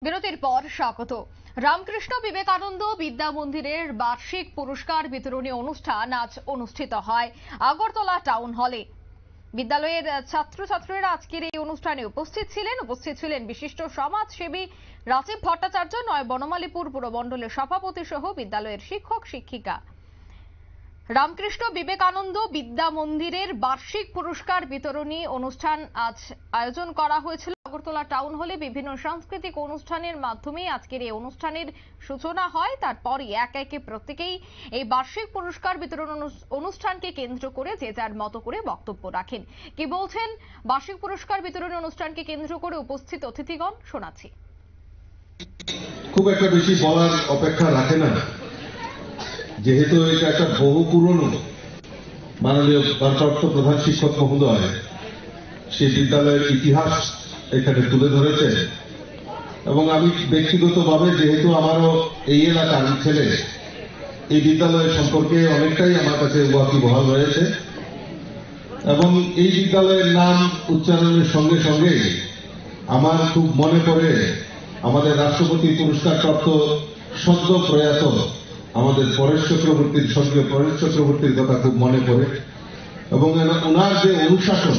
বিরতির পর স্বাগত। রামকৃষ্ণ বিবেকানন্দ বিদ্যা মন্দিরের বার্ষিক পুরস্কার বিতরণী অনুষ্ঠান আজ অনুষ্ঠিত হয় আগরতলা টাউন হলে। বিদ্যালয়ের ছাত্রছাত্রীরা আজকের এই অনুষ্ঠানে উপস্থিত ছিলেন বিশিষ্ট সমাজসেবী রাজীব ভট্টাচার্য, নয় বনমালীপুর পুরমণ্ডলের সভাপতি সহ বিদ্যালয়ের শিক্ষক শিক্ষিকা। রামকৃষ্ণ বিবেকানন্দ বিদ্যা মন্দিরের বার্ষিক পুরস্কার বিতরণী অনুষ্ঠান আজ আয়োজন করা হয়েছিল আগরতলা টাউন হলে। বিভিন্ন সাংস্কৃতিক অনুষ্ঠানের মাধ্যমে আজকের এই অনুষ্ঠানের সূচনা হয়। তারপরই এক একে প্রত্যেকেই এই বার্ষিক পুরস্কার বিতরণ অনুষ্ঠানকে কেন্দ্র করে যে যার মতো করে বক্তব্য রাখেন। কি বলছেন বার্ষিক পুরস্কার বিতরণী অনুষ্ঠানকে কেন্দ্র করে উপস্থিত অতিথিগণ, শোনাচ্ছি। খুব একটা বেশি বলার অপেক্ষা রাখে না, যেহেতু এটা একটা বহু পুরনো মাননীয় ভারপ্রাপ্ত প্রধান শিক্ষক মহোদয় সেই বিদ্যালয়ের ইতিহাস এখানে তুলে ধরেছে। এবং আমি ব্যক্তিগতভাবে, যেহেতু আমারও এই এলাকার ছেলে, এই বিদ্যালয় সম্পর্কে অনেকটাই আমার কাছে ওয়াকিবহাল রয়েছে। এবং এই বিদ্যালয়ের নাম উচ্চারণের সঙ্গে সঙ্গে আমার খুব মনে পড়ে আমাদের রাষ্ট্রপতি পুরস্কারপ্রাপ্ত সদ্য প্রয়াত আমাদের পরেশ চক্রবর্তীর, স্বর্গীয় পরেশ চক্রবর্তীর কথা খুব মনে পড়ে। এবং ওনার যে অনুশাসন,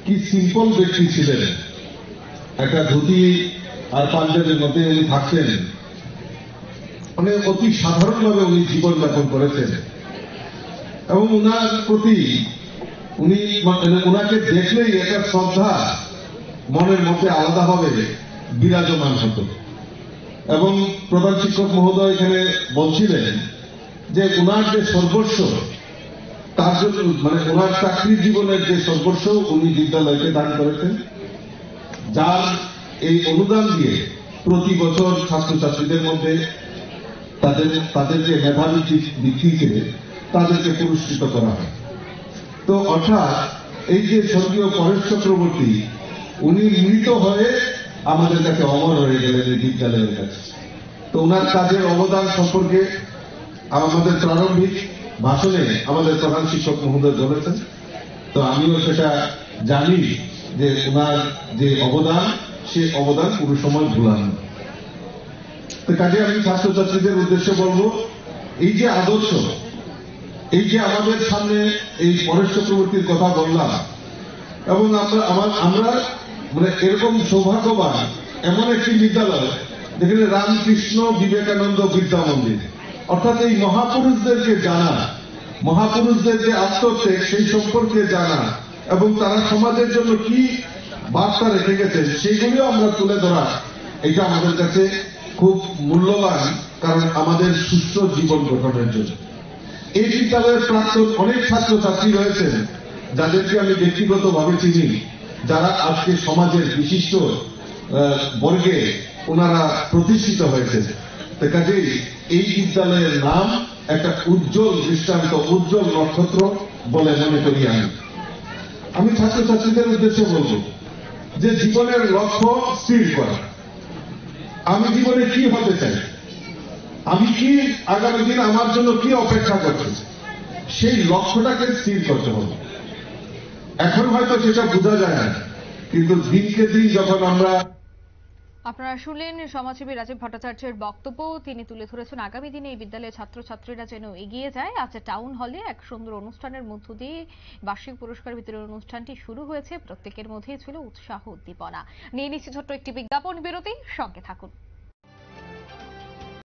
কি সিম্পল ব্যক্তি ছিলেন, একটা ধুতি আর পাঞ্জাবের মধ্যে উনি থাকতেন, মানে অতি সাধারণভাবে উনি জীবনযাপন করেছেন। এবং ওনার প্রতি ওনাকে দেখলেই একটা শ্রদ্ধা মনের মধ্যে আলাদাভাবে বিরাজমান হতো। এবং প্রধান শিক্ষক মহোদয় এখানে বলছিলেন যে ওনার যে সর্বস্ব, তার জন্য মানে ওনার চাকরির জীবনের যে সর্বস্ব উনি বিদ্যালয়কে দান করেছেন, যার এই অনুদান দিয়ে প্রতি বছর ছাত্রছাত্রীদের মধ্যে তাদের যে মেধাবী ভিত্তিতে তাদেরকে পুরস্কৃত করা হয়। তো অর্থাৎ এই যে স্বর্গীয় পরেশ চক্রবর্তী, উনি মৃত হয়ে আমাদের কাছে অমর হয়ে গেলেন এই বিদ্যালয়ের কাছে। তো ওনার কাজের অবদান সম্পর্কে আমাদের প্রারম্ভিক ভাষণে আমাদের প্রধান শিক্ষক মহোদয় বলেছেন। তো আমিও সেটা জানি যে ওনার যে অবদান, সে অবদান পুরো সময় ভুলানো। তো কাজে আমি ছাত্রছাত্রীদের উদ্দেশ্যে বলবো, এই যে আদর্শ, এই যে আমাদের সামনে এই পরেশ চক্রবর্তীর কথা বললাম, এবং আমরা মানে এরকম সৌভাগ্যবান এমন একটি বিদ্যালয় যেখানে রামকৃষ্ণ বিবেকানন্দ বিদ্যা মন্দির, অর্থাৎ এই মহাপুরুষদেরকে জানা, মহাপুরুষদের যে আত্মত্যাগ সেই সম্পর্কে জানা, এবং তারা সমাজের জন্য কি বার্তা রেখে গেছেন সেগুলিও আমরা তুলে ধরা, এটা আমাদের কাছে খুব মূল্যবান, কারণ আমাদের সুস্থ জীবন গঠনের জন্য। এই বিদ্যালয়ের প্রাক্তন অনেক ছাত্রছাত্রী রয়েছেন যাদেরকে আমি ব্যক্তিগতভাবে চিনি, যারা আজকে সমাজের বিশিষ্ট বর্গে ওনারা প্রতিষ্ঠিত হয়েছেন। কাজেই এই বিদ্যালয়ের নাম একটা উজ্জ্বল দৃষ্টান্ত, উজ্জ্বল নক্ষত্র বলে মনে করি আমি ছাত্রছাত্রীদের উদ্দেশ্যে বলব যে জীবনের লক্ষ্য স্থির করা। আমি জীবনে কি হতে চাই, আমি কি আগামী দিন আমার জন্য কি অপেক্ষা করছে, সেই লক্ষ্যটাকে স্থির করতে হবে। এখন হয়তো সেটা বোঝা যায় না, কিন্তু দিনকে দিন যখন আপনারা শুনলেন সমাজসেবী রাজীব ভট্টাচার্যের বক্তব্য। তিনি তুলে ধরেছেন আগামী দিনে এই বিদ্যালয়ের ছাত্রছাত্রীরা যেন এগিয়ে যায়। আজ টাউন হলে এক সুন্দর অনুষ্ঠানের মধ্য দিয়ে বার্ষিক পুরস্কার বিতরণ অনুষ্ঠানটি শুরু হয়েছে। প্রত্যেকের মধ্যেই ছিল উৎসাহ উদ্দীপনা। নিয়ে নিচ্ছি ছোট্ট একটি বিজ্ঞাপন বিরতি, সঙ্গে থাকুন।